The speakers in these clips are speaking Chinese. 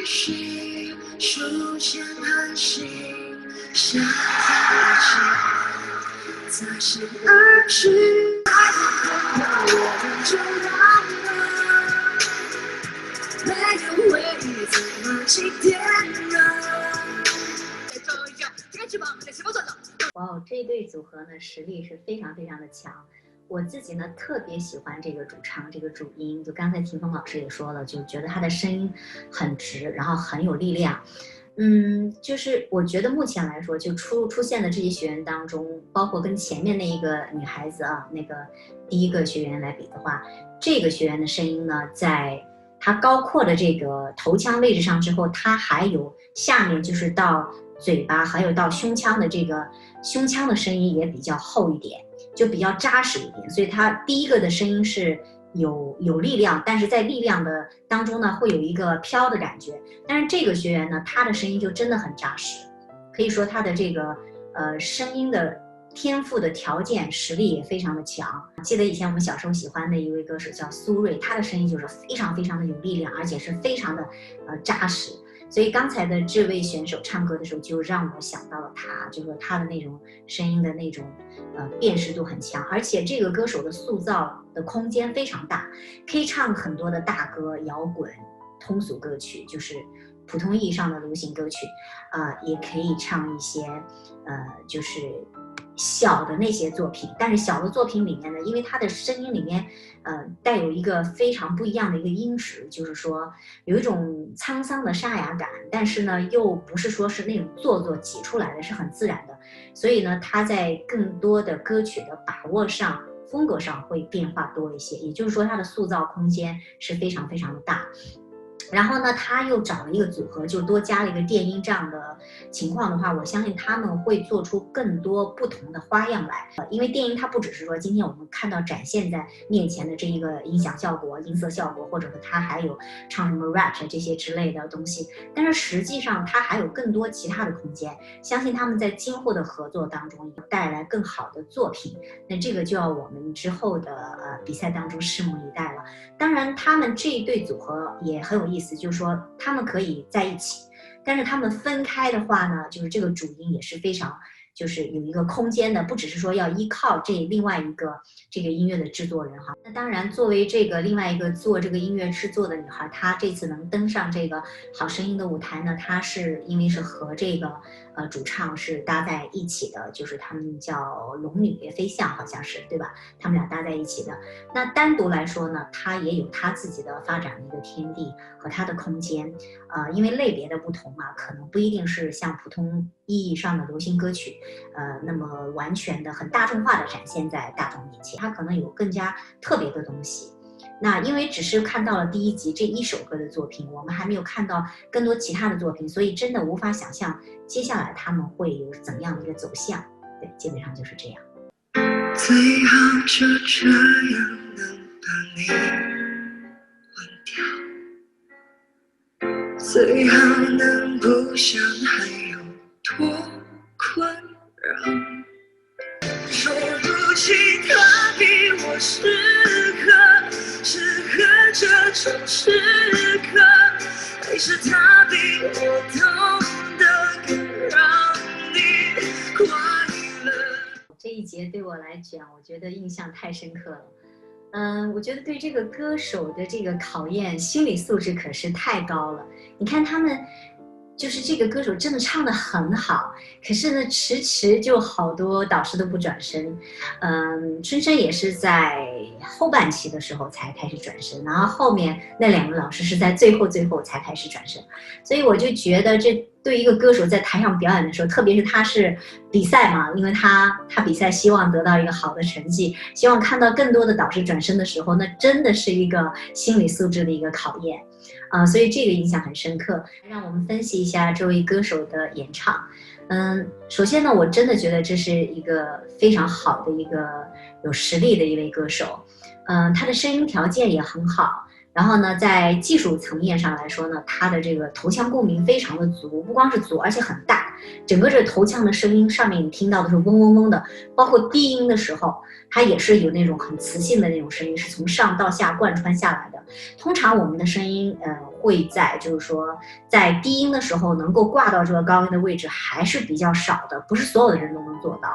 许数千寒星，相在一起，擦身而去。我就到了，没有回忆怎么祭奠呢？哇哦，这对组合呢实力是非常非常的强。我自己呢特别喜欢这个主唱，这个主音，就刚才霆锋老师也说了，就觉得他的声音很直，然后很有力量。就是我觉得目前来说，就出现的这些学员当中，包括跟前面那一个女孩子啊，那个第一个学员来比的话，这个学员的声音呢，在她高扩的这个头腔位置上之后，她还有下面就是到嘴巴，还有到胸腔的这个胸腔的声音也比较厚一点，就比较扎实一点，所以她第一个的声音是有力量，但是在力量的当中呢，会有一个飘的感觉。但是这个学员呢，他的声音就真的很扎实，可以说他的这个声音的天赋的条件实力也非常的强。记得以前我们小时候喜欢的一位歌手叫苏芮，他的声音就是非常非常的有力量，而且是非常的扎实。所以刚才的这位选手唱歌的时候，就让我想到了他，就是他的那种声音的那种辨识度很强，而且这个歌手的塑造的空间非常大，可以唱很多的大歌、摇滚、通俗歌曲，就是普通意义上的流行歌曲，也可以唱一些就是小的那些作品。但是小的作品里面呢，因为他的声音里面带有一个非常不一样的一个音质，就是说有一种沧桑的沙哑感，但是呢又不是说是那种做作挤出来的，是很自然的。所以呢他在更多的歌曲的把握上、风格上会变化多一些，也就是说他的塑造空间是非常非常的大。然后呢，他又找了一个组合，就多加了一个电音，这样的情况的话，我相信他们会做出更多不同的花样来。因为电音它不只是说今天我们看到展现在面前的这一个音响效果、音色效果，或者说它还有唱什么 rap 这些之类的东西，但是实际上它还有更多其他的空间。相信他们在今后的合作当中也带来更好的作品。那这个就要我们之后的比赛当中拭目以待了。当然，他们这一对组合也很有意思，就是说他们可以在一起，但是他们分开的话呢，就是这个主音也是非常，就是有一个空间的，不只是说要依靠这另外一个这个音乐的制作人哈。那当然，作为这个另外一个做这个音乐制作的女孩，她这次能登上这个好声音的舞台呢，她是因为是和这个主唱是搭在一起的，就是他们叫龙女飞象，好像是对吧？他们俩搭在一起的。那单独来说呢，她也有她自己的发展的一个天地和她的空间，因为类别的不同嘛，可能不一定是像普通意义上的流行歌曲，那么完全的很大众化的展现在大众面前，它可能有更加特别的东西。那因为只是看到了第一集这一首歌的作品，我们还没有看到更多其他的作品，所以真的无法想象接下来他们会有怎么样的一个走向。对，基本上就是这样。最好就这样能把你忘掉，最好能不想还有多困扰。说不起他比我适合这种时刻，还是他比我懂得更让你快乐。这一节对我来讲，我觉得印象太深刻了。我觉得对这个歌手的这个考验，心理素质可是太高了。你看他们，就是这个歌手真的唱得很好，可是呢，迟就好多导师都不转身。春生也是在后半期的时候才开始转身，然后后面那两个老师是在最后才开始转身。所以我就觉得这对一个歌手在台上表演的时候，特别是他是比赛嘛，因为他比赛希望得到一个好的成绩，希望看到更多的导师转身的时候，那真的是一个心理素质的一个考验。所以这个印象很深刻。让我们分析一下这位歌手的演唱。首先呢，我真的觉得这是一个非常好的一个有实力的一位歌手。他的声音条件也很好，然后呢，在技术层面上来说呢，它的这个头腔共鸣非常的足，不光是足，而且很大。整个这头腔的声音，上面你听到的是嗡嗡嗡的，包括低音的时候，它也是有那种很磁性的那种声音，是从上到下贯穿下来的。通常我们的声音，会在就是说在低音的时候能够挂到这个高音的位置还是比较少的，不是所有的人都能做到。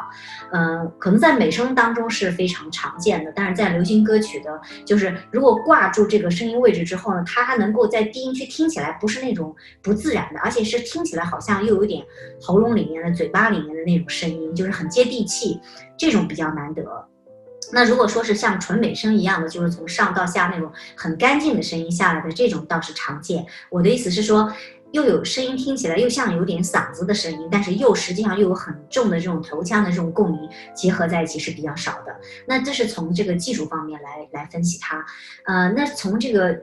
可能在美声当中是非常常见的，但是在流行歌曲的，就是如果挂住这个声音位置之后呢，它还能够在低音区听起来不是那种不自然的，而且是听起来好像又有点喉咙里面的、嘴巴里面的那种声音，就是很接地气，这种比较难得。那如果说是像纯美声一样的，就是从上到下那种很干净的声音下来的，这种倒是常见。我的意思是说，又有声音听起来又像有点嗓子的声音，但是又实际上又有很重的这种头腔的这种共鸣结合在一起是比较少的。那这是从这个技术方面来分析它。那从这个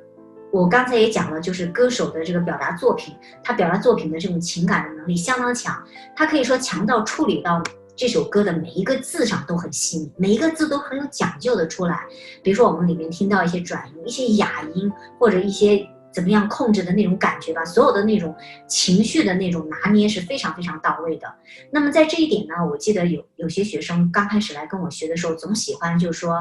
我刚才也讲了，就是歌手的这个表达作品，他表达作品的这种情感的能力相当强，他可以说强到处理到这首歌的每一个字上都很细腻，每一个字都很有讲究的出来。比如说我们里面听到一些转音、一些哑音，或者一些怎么样控制的那种感觉吧，所有的那种情绪的那种拿捏是非常非常到位的。那么在这一点呢，我记得有些学生刚开始来跟我学的时候，总喜欢就是说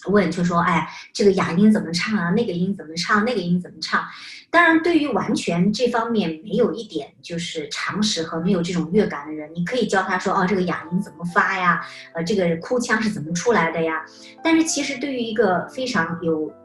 问，就说哎，这个哑音怎么唱啊？那个音怎么唱？那个音怎么唱？当然，对于完全这方面没有一点就是常识和没有这种乐感的人，你可以教他说，哦，这个哑音怎么发呀？这个哭腔是怎么出来的呀？但是其实对于一个非常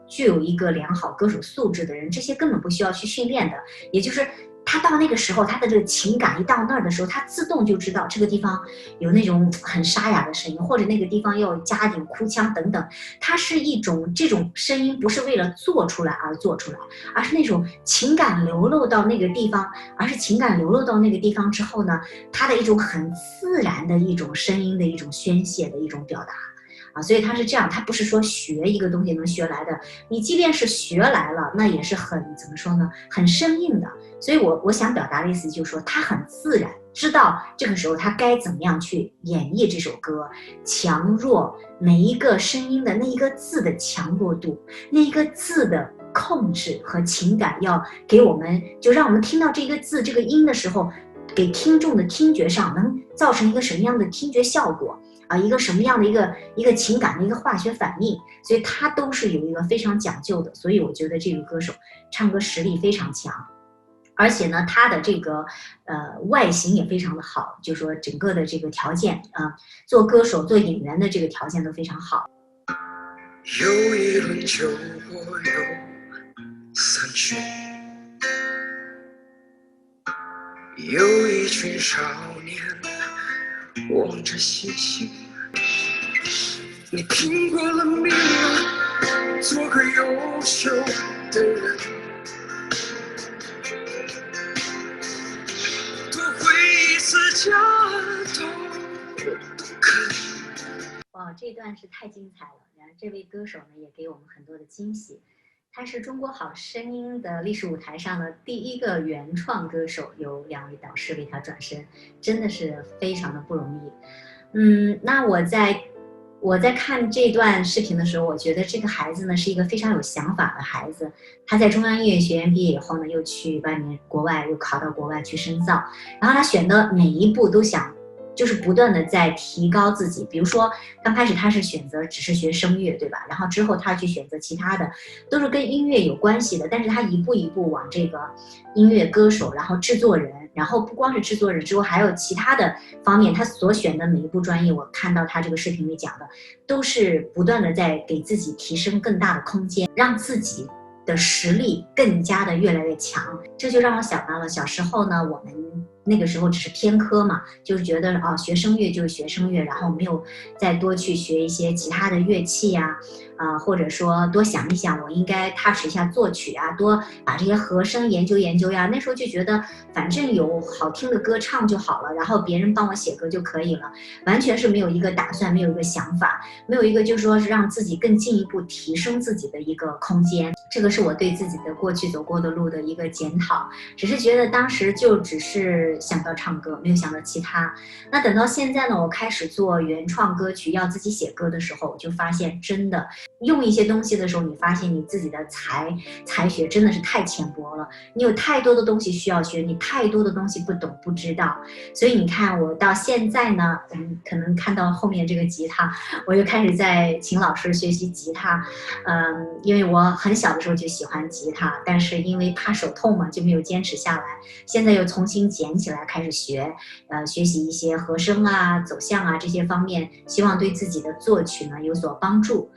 具有一个良好歌手素质的人，这些根本不需要去训练的。也就是他到那个时候，他的这个情感一到那儿的时候，他自动就知道这个地方有那种很沙哑的声音，或者那个地方要加点哭腔等等。它是一种这种声音不是为了做出来而做出来，而是那种情感流露到那个地方，而是情感流露到那个地方之后呢，它的一种很自然的一种声音的一种宣泄的一种表达。所以它是这样，它不是说学一个东西能学来的，你即便是学来了，那也是很怎么说呢，很生硬的。所以我想表达的意思就是说，它很自然，知道这个时候他该怎么样去演绎这首歌，强弱每一个声音的那一个字的强弱度，那一个字的控制和情感，要给我们就让我们听到这个字这个音的时候，给听众的听觉上能造成一个什么样的听觉效果。一个什么样的一个情感的一个化学反应，所以它都是有一个非常讲究的。所以我觉得这个歌手唱歌实力非常强，而且呢，他的这个外形也非常的好，就说整个的这个条件做歌手做演员的这个条件都非常好。有一轮酒过又散去，有一群少年望着星星。你拼过了命啊，做个优秀的人，多回一次家都不肯。哇，这段是太精彩了！然后这位歌手呢，也给我们很多的惊喜。他是中国好声音的历史舞台上的第一个原创歌手，有2位导师为他转身，真的是非常的不容易。那我在看这段视频的时候，我觉得这个孩子呢是一个非常有想法的孩子。他在中央音乐学院毕业以后呢，又去国外又考到国外去深造，然后他选的每一步都想就是不断的在提高自己。比如说刚开始他是选择只是学声乐，对吧？然后之后他去选择其他的，都是跟音乐有关系的，但是他一步一步往这个音乐歌手，然后制作人，然后不光是制作人之后还有其他的方面，他所选的每一步专业，我看到他这个视频里讲的都是不断的在给自己提升更大的空间，让自己的实力更加的越来越强。这就让我想到了小时候呢，我们那个时候只是偏科嘛，就是觉得学声乐就是学声乐，然后没有再多去学一些其他的乐器呀，或者说多想一想我应该踏实一下作曲啊，多把这些和声研究研究呀。那时候就觉得反正有好听的歌唱就好了，然后别人帮我写歌就可以了，完全是没有一个打算，没有一个想法，没有一个就是说是让自己更进一步提升自己的一个空间。这个是我对自己的过去走过的路的一个检讨，只是觉得当时就只是想到唱歌，没有想到其他。那等到现在呢，我开始做原创歌曲，要自己写歌的时候，我就发现真的用一些东西的时候，你发现你自己的才学真的是太浅薄了，你有太多的东西需要学，你太多的东西不懂不知道。所以你看我到现在呢，可能看到后面这个吉他，我又开始在请老师学习吉他。因为我很小的时候就喜欢吉他，但是因为怕手痛嘛，就没有坚持下来。现在又重新捡起来开始学，学习一些和声啊、走向啊这些方面，希望对自己的作曲呢有所帮助。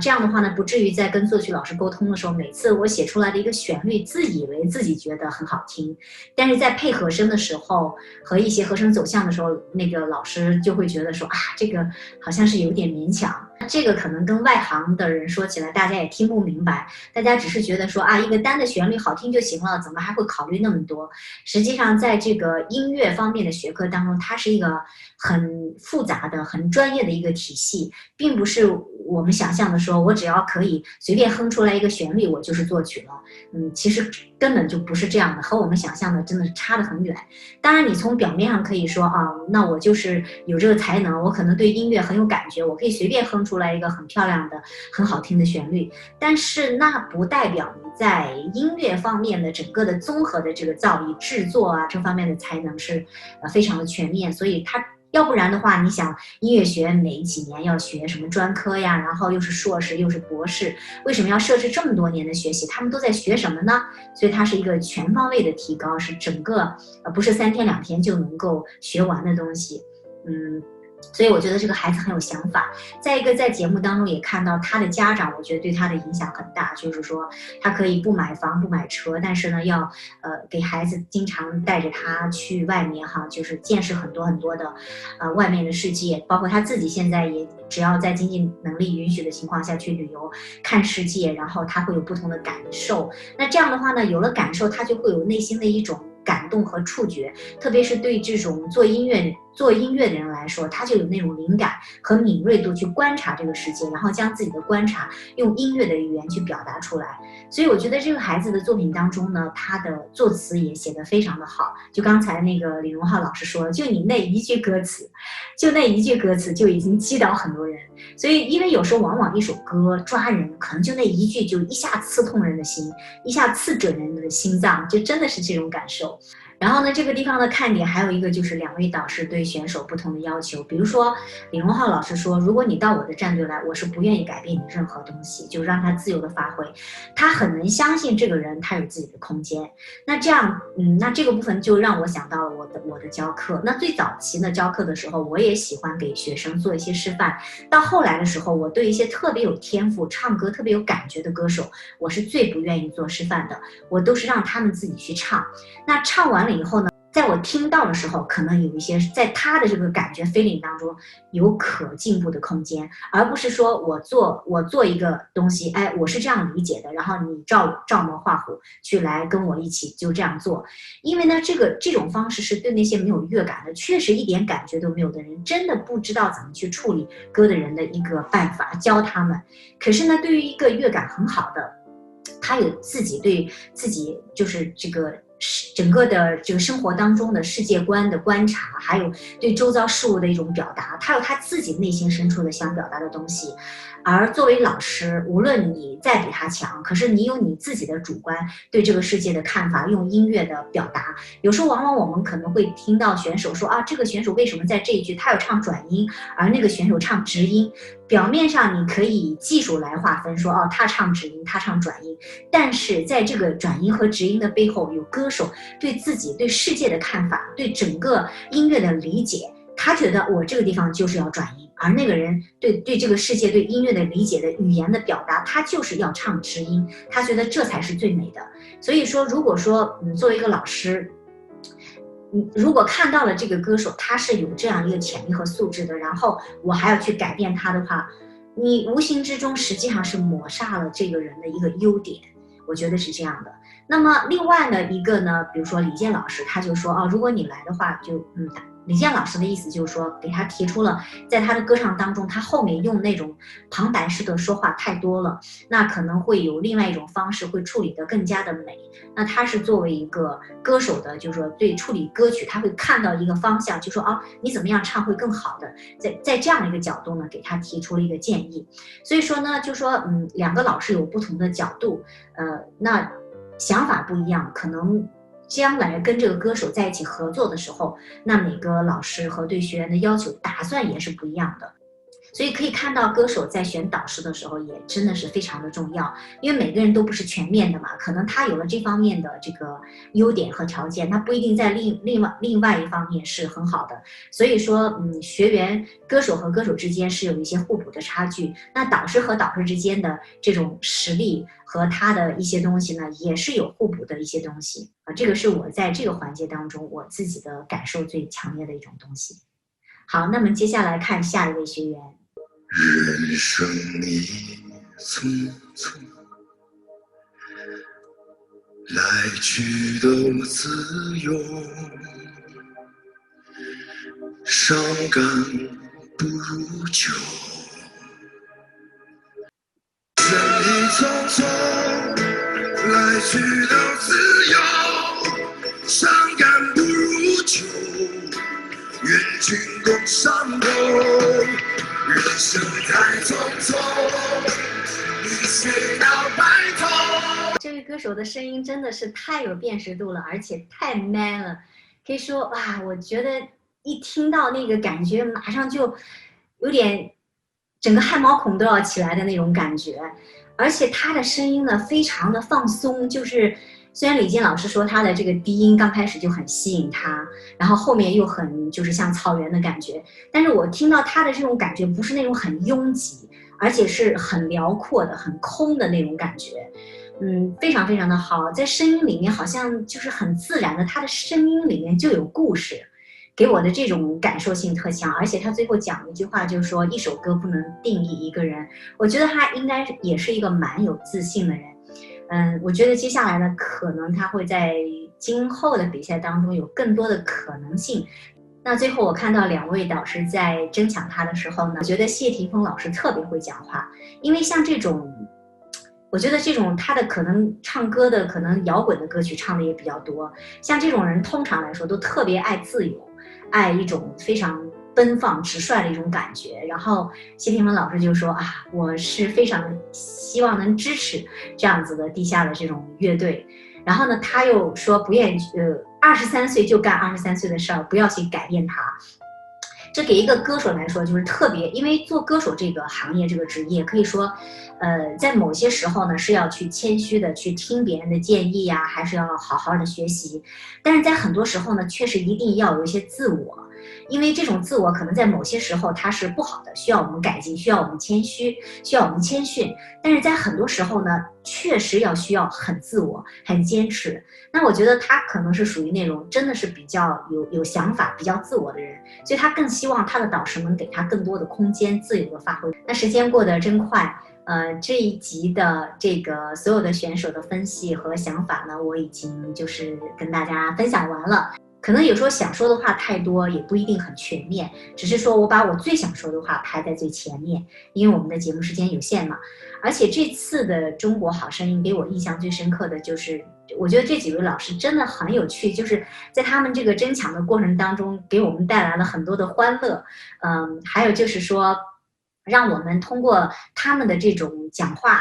这样的话呢，不至于在跟作曲老师沟通的时候，每次我写出来的一个旋律，自以为自己觉得很好听，但是在配和声的时候和一些和声走向的时候，那个老师就会觉得说啊，这个好像是有点勉强。这个可能跟外行的人说起来，大家也听不明白，大家只是觉得说啊，一个单的旋律好听就行了，怎么还会考虑那么多？实际上，在这个音乐方面的学科当中，它是一个很复杂的、很专业的一个体系，并不是我们想象的说，我只要可以随便哼出来一个旋律，我就是作曲了。其实根本就不是这样的，和我们想象的真的是差得很远。当然，你从表面上可以说啊，那我就是有这个才能，我可能对音乐很有感觉，我可以随便哼出来一个很漂亮的、很好听的旋律。但是那不代表你在音乐方面的整个的综合的这个造诣、制作啊这方面的才能是非常的全面，所以它。要不然的话，你想音乐学每几年要学什么专科呀，然后又是硕士又是博士，为什么要设置这么多年的学习？他们都在学什么呢？所以它是一个全方位的提高，是整个不是3天2天就能够学完的东西。所以我觉得这个孩子很有想法。再一个，在节目当中也看到他的家长，我觉得对他的影响很大，就是说他可以不买房不买车，但是呢要给孩子经常带着他去外面哈，就是见识很多很多的外面的世界，包括他自己现在也只要在经济能力允许的情况下去旅游看世界，然后他会有不同的感受。那这样的话呢，有了感受，他就会有内心的一种感动和触觉，特别是对这种做音乐的人来说，他就有那种灵感和敏锐度去观察这个世界，然后将自己的观察用音乐的语言去表达出来。所以我觉得这个孩子的作品当中呢，他的作词也写得非常的好。就刚才那个李荣浩老师说，就你那一句歌词，就已经击倒很多人。所以因为有时候往往一首歌抓人，可能就那一句就一下刺痛人的心，一下刺准人的心脏，就真的是这种感受。然后呢，这个地方的看点还有一个就是2位导师对选手不同的要求。比如说李荣浩老师说，如果你到我的战队来，我是不愿意改变你任何东西，就让他自由的发挥。他很能相信这个人他有自己的空间。那这样那这个部分就让我想到了我的教课。那最早期呢教课的时候，我也喜欢给学生做一些示范。到后来的时候，我对一些特别有天赋、唱歌特别有感觉的歌手，我是最不愿意做示范的，我都是让他们自己去唱。那唱完了以后呢，在我听到的时候，可能有一些在他的这个感觉 feeling 当中有可进步的空间，而不是说我做一个东西，哎，我是这样理解的，然后你照模画虎去来跟我一起就这样做。因为呢，这种方式是对那些没有乐感的，确实一点感觉都没有的人，真的不知道怎么去处理歌的人的一个办法，教他们。可是呢，对于一个乐感很好的，他有自己对自己就是这个整个的这个生活当中的世界观的观察，还有对周遭事物的一种表达，他有他自己内心深处的想表达的东西。而作为老师，无论你再比他强，可是你有你自己的主观对这个世界的看法，用音乐的表达。有时候往往我们可能会听到选手说啊，这个选手为什么在这一句他要唱转音，而那个选手唱直音。表面上你可以以技术来划分说，哦，他唱直音，他唱转音，但是在这个转音和直音的背后，有歌手对自己对世界的看法，对整个音乐的理解。他觉得我这个地方就是要转音，而那个人对这个世界对音乐的理解的语言的表达，他就是要唱直音，他觉得这才是最美的。所以说，如果说作为一个老师，如果看到了这个歌手他是有这样一个潜力和素质的，然后我还要去改变他的话，你无形之中实际上是抹杀了这个人的一个优点，我觉得是这样的。那么另外呢一个呢，比如说李健老师他就说，如果你来的话就李健老师的意思就是说，给他提出了，在他的歌唱当中，他后面用那种旁白式的说话太多了，那可能会有另外一种方式会处理得更加的美。那他是作为一个歌手的，就是说对处理歌曲，他会看到一个方向，就说啊，你怎么样唱会更好的，在这样一个角度呢，给他提出了一个建议。所以说呢，就说两个老师有不同的角度，那想法不一样，可能将来跟这个歌手在一起合作的时候，那每个老师和对学员的要求打算也是不一样的。所以可以看到，歌手在选导师的时候也真的是非常的重要，因为每个人都不是全面的嘛，可能他有了这方面的这个优点和条件，他不一定在另外一方面是很好的。所以说，学员歌手和歌手之间是有一些互补的差距，那导师和导师之间的这种实力和他的一些东西呢，也是有互补的一些东西啊。这个是我在这个环节当中我自己的感受最强烈的一种东西。好，那么接下来看下一位学员。人生已匆匆，来去都自由，伤感不如酒。人已匆匆，来去都自由，伤感不如酒，愿君共上头。人生太匆匆，你谁要白头？这位歌手的声音真的是太有辨识度了，而且太 man 了，可以说哇，我觉得一听到那个感觉，马上就有点整个汗毛孔都要起来的那种感觉，而且他的声音呢非常的放松，就是虽然李健老师说他的这个低音刚开始就很吸引他，然后后面又很就是像草原的感觉，但是我听到他的这种感觉不是那种很拥挤，而且是很辽阔的、很空的那种感觉，非常非常的好，在声音里面好像就是很自然的，他的声音里面就有故事，给我的这种感受性特强。而且他最后讲了一句话，就是说一首歌不能定义一个人，我觉得他应该也是一个蛮有自信的人。我觉得接下来呢，可能他会在今后的比赛当中有更多的可能性。那最后我看到两位导师在争抢他的时候呢，我觉得谢霆锋老师特别会讲话，因为像这种，我觉得这种他的可能唱歌的可能摇滚的歌曲唱的也比较多，像这种人通常来说都特别爱自由，爱一种非常奔放直率的一种感觉。然后谢霆锋老师就说啊，我是非常希望能支持这样子的地下的这种乐队。然后呢，他又说不愿意23岁就干23岁的事儿，不要去改变它。这给一个歌手来说就是特别，因为做歌手这个行业这个职业，可以说，在某些时候呢是要去谦虚的去听别人的建议呀，还是要好好的学习。但是在很多时候呢，确实一定要有一些自我，因为这种自我可能在某些时候它是不好的，需要我们改进，需要我们谦虚，需要我们谦逊。但是在很多时候呢，确实需要很自我，很坚持。那我觉得他可能是属于那种真的是比较有想法、比较自我的人，所以他更希望他的导师能给他更多的空间，自由的发挥。那时间过得真快，这一集的这个所有的选手的分析和想法呢，我已经就是跟大家分享完了。可能有时候想说的话太多，也不一定很全面，只是说我把我最想说的话排在最前面，因为我们的节目时间有限嘛。而且这次的中国好声音给我印象最深刻的就是，我觉得这几位老师真的很有趣，就是在他们这个争抢的过程当中，给我们带来了很多的欢乐。还有就是说，让我们通过他们的这种讲话，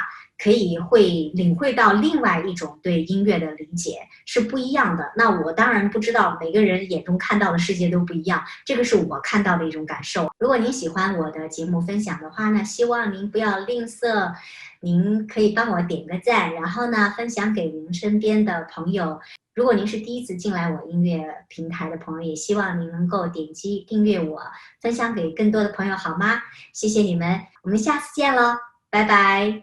会领会到另外一种对音乐的理解是不一样的。那我当然不知道每个人眼中看到的世界都不一样，这个是我看到的一种感受。如果您喜欢我的节目分享的话呢，希望您不要吝啬，您可以帮我点个赞，然后呢分享给您身边的朋友。如果您是第一次进来我音乐平台的朋友，也希望您能够点击订阅我，分享给更多的朋友好吗？谢谢你们，我们下次见喽，拜拜。